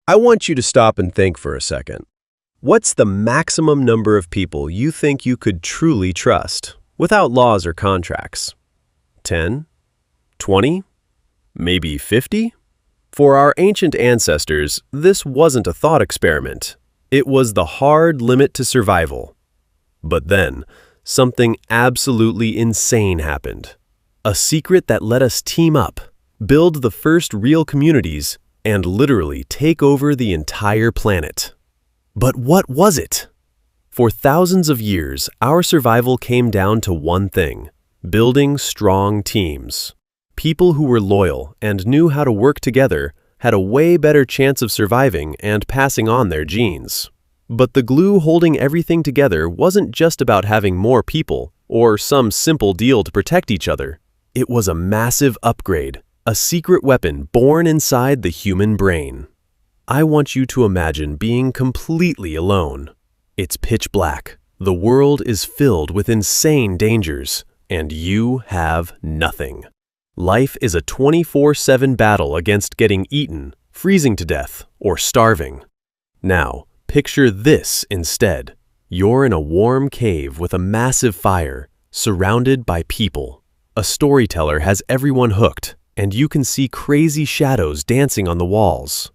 I want you to stop and think for a second. What's the maximum number of people you think you could truly trust, without laws or contracts? 10? 20? Maybe 50? For our ancient ancestors, this wasn't a thought experiment. It was the hard limit to survival. But then, something absolutely insane happened. A secret that let us team up, build the first real communities, and literally take over the entire planet. But what was it? For thousands of years, our survival came down to one thing: building strong teams. People who were loyal and knew how to work together had a way better chance of surviving and passing on their genes. But the glue holding everything together wasn't just about having more people or some simple deal to protect each other. It was a massive upgrade, a secret weapon born inside the human brain. I want you to imagine being completely alone. It's pitch black, the world is filled with insane dangers, and you have nothing. Life is a 24/7 battle against getting eaten, freezing to death, or starving. Now, picture this instead. You're in a warm cave with a massive fire, surrounded by people. A storyteller has everyone hooked, and you can see crazy shadows dancing on the walls.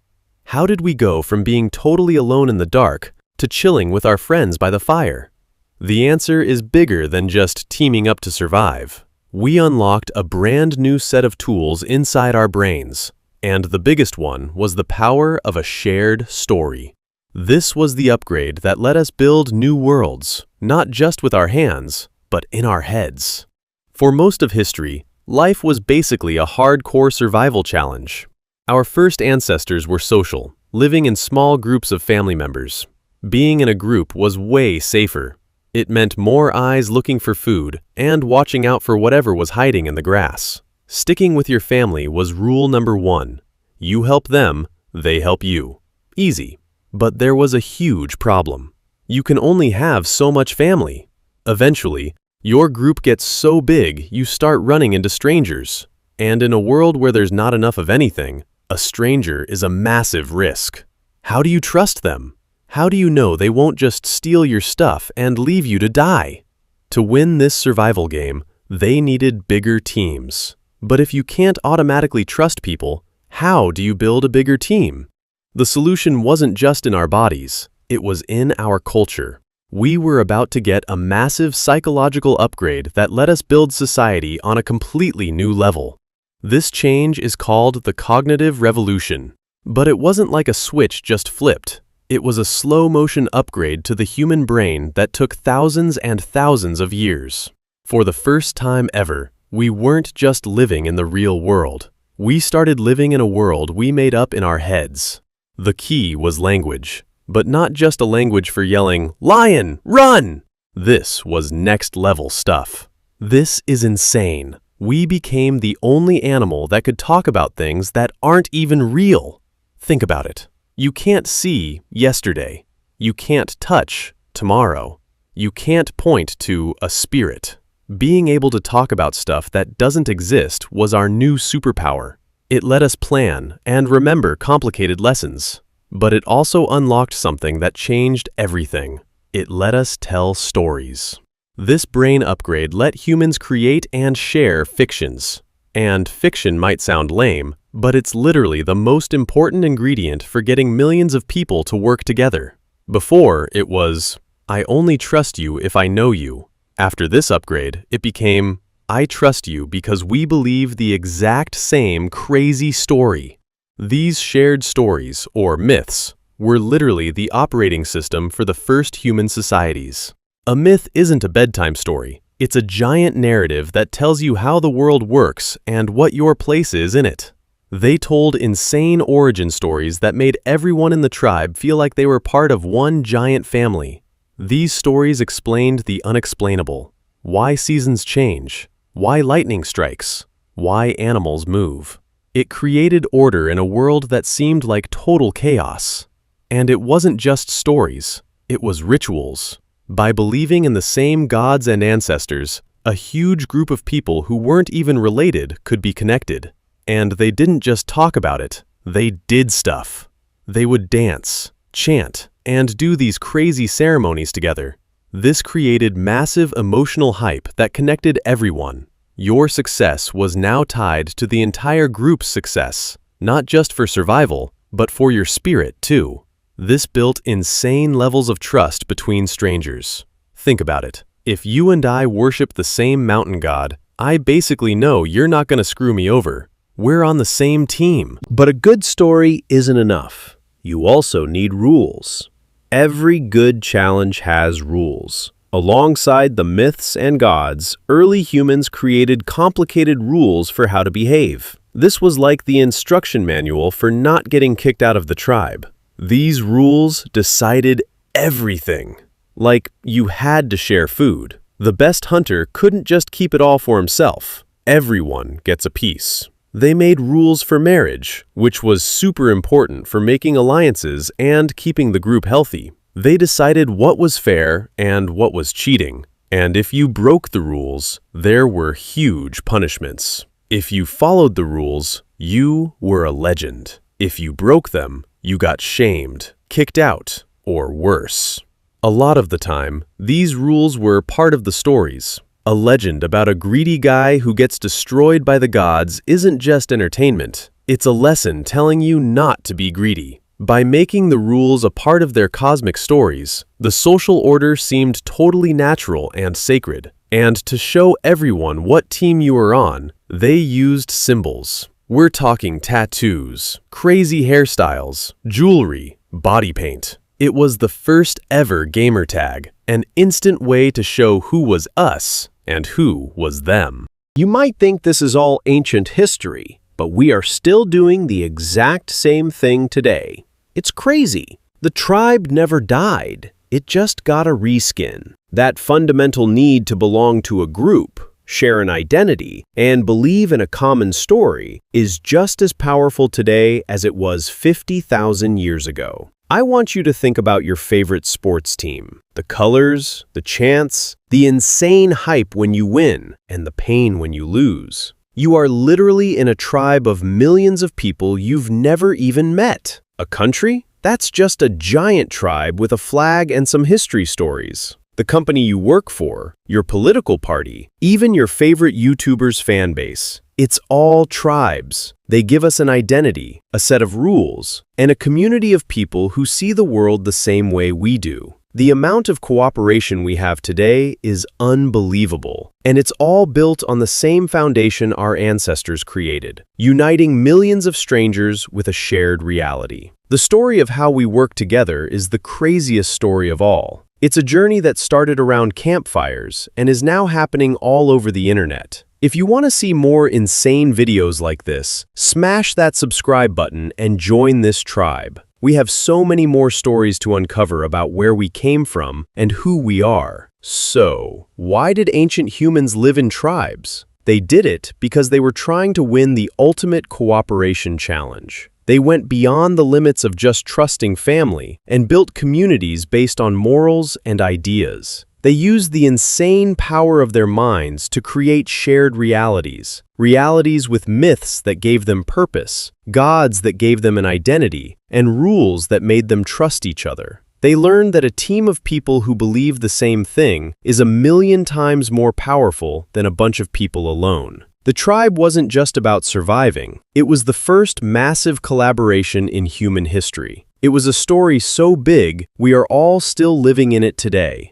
How did we go from being totally alone in the dark to chilling with our friends by the fire? The answer is bigger than just teaming up to survive. We unlocked a brand new set of tools inside our brains, and the biggest one was the power of a shared story. This was the upgrade that let us build new worlds, not just with our hands, but in our heads. For most of history, life was basically a hardcore survival challenge. Our first ancestors were social, living in small groups of family members. Being in a group was way safer. It meant more eyes looking for food and watching out for whatever was hiding in the grass. Sticking with your family was rule number one. You help them, they help you. Easy. But there was a huge problem. You can only have so much family. Eventually, your group gets so big you start running into strangers. And in a world where there's not enough of anything, a stranger is a massive risk. How do you trust them? How do you know they won't just steal your stuff and leave you to die? To win this survival game, they needed bigger teams. But if you can't automatically trust people, how do you build a bigger team? The solution wasn't just in our bodies, it was in our culture. We were about to get a massive psychological upgrade that let us build society on a completely new level. This change is called the cognitive revolution. But it wasn't like a switch just flipped. It was a slow-motion upgrade to the human brain that took thousands and thousands of years. For the first time ever, we weren't just living in the real world. We started living in a world we made up in our heads. The key was language, but not just a language for yelling, "Lion, run!" This was next-level stuff. This is insane. We became the only animal that could talk about things that aren't even real. Think about it. You can't see yesterday. You can't touch tomorrow. You can't point to a spirit. Being able to talk about stuff that doesn't exist was our new superpower. It let us plan and remember complicated lessons. But it also unlocked something that changed everything. It let us tell stories. This brain upgrade let humans create and share fictions. And fiction might sound lame, but it's literally the most important ingredient for getting millions of people to work together. Before, it was, "I only trust you if I know you." After this upgrade, it became, "I trust you because we believe the exact same crazy story." These shared stories, or myths, were literally the operating system for the first human societies. A myth isn't a bedtime story. It's a giant narrative that tells you how the world works and what your place is in it. They told insane origin stories that made everyone in the tribe feel like they were part of one giant family. These stories explained the unexplainable: why seasons change, why lightning strikes, why animals move. It created order in a world that seemed like total chaos. And it wasn't just stories, it was rituals. By believing in the same gods and ancestors, a huge group of people who weren't even related could be connected. And they didn't just talk about it, they did stuff. They would dance, chant, and do these crazy ceremonies together. This created massive emotional hype that connected everyone. Your success was now tied to the entire group's success, not just for survival, but for your spirit too. This built insane levels of trust between strangers. Think about it. If you and I worship the same mountain god, I basically know you're not going to screw me over. We're on the same team. But a good story isn't enough. You also need rules. Every good challenge has rules. Alongside the myths and gods, early humans created complicated rules for how to behave. This was like the instruction manual for not getting kicked out of the tribe. These rules decided everything. Like, you had to share food. The best hunter couldn't just keep it all for himself. Everyone gets a piece. They made rules for marriage, which was super important for making alliances and keeping the group healthy. They decided what was fair and what was cheating. And if you broke the rules, there were huge punishments. If you followed the rules, you were a legend. If you broke them, you got shamed, kicked out, or worse. A lot of the time, these rules were part of the stories. A legend about a greedy guy who gets destroyed by the gods isn't just entertainment. It's a lesson telling you not to be greedy. By making the rules a part of their cosmic stories, the social order seemed totally natural and sacred. And to show everyone what team you were on, they used symbols. We're talking tattoos, crazy hairstyles, jewelry, body paint. It was the first ever gamer tag, an instant way to show who was us and who was them. You might think this is all ancient history, but we are still doing the exact same thing today. It's crazy. The tribe never died. It just got a reskin. That fundamental need to belong to a group, share an identity, and believe in a common story is just as powerful today as it was 50,000 years ago. I want you to think about your favorite sports team. The colors, the chants, the insane hype when you win, and the pain when you lose. You are literally in a tribe of millions of people you've never even met. A country? That's just a giant tribe with a flag and some history stories. The company you work for, your political party, even your favorite YouTuber's fan base. It's all tribes. They give us an identity, a set of rules, and a community of people who see the world the same way we do. The amount of cooperation we have today is unbelievable, and it's all built on the same foundation our ancestors created, uniting millions of strangers with a shared reality. The story of how we work together is the craziest story of all. It's a journey that started around campfires and is now happening all over the internet. If you want to see more insane videos like this, smash that subscribe button and join this tribe. We have so many more stories to uncover about where we came from and who we are. So, why did ancient humans live in tribes? They did it because they were trying to win the ultimate cooperation challenge. They went beyond the limits of just trusting family and built communities based on morals and ideas. They used the insane power of their minds to create shared realities with myths that gave them purpose, gods that gave them an identity, and rules that made them trust each other. They learned that a team of people who believe the same thing is 1,000,000 times more powerful than a bunch of people alone. The tribe wasn't just about surviving. It was the first massive collaboration in human history. It was a story so big, we are all still living in it today.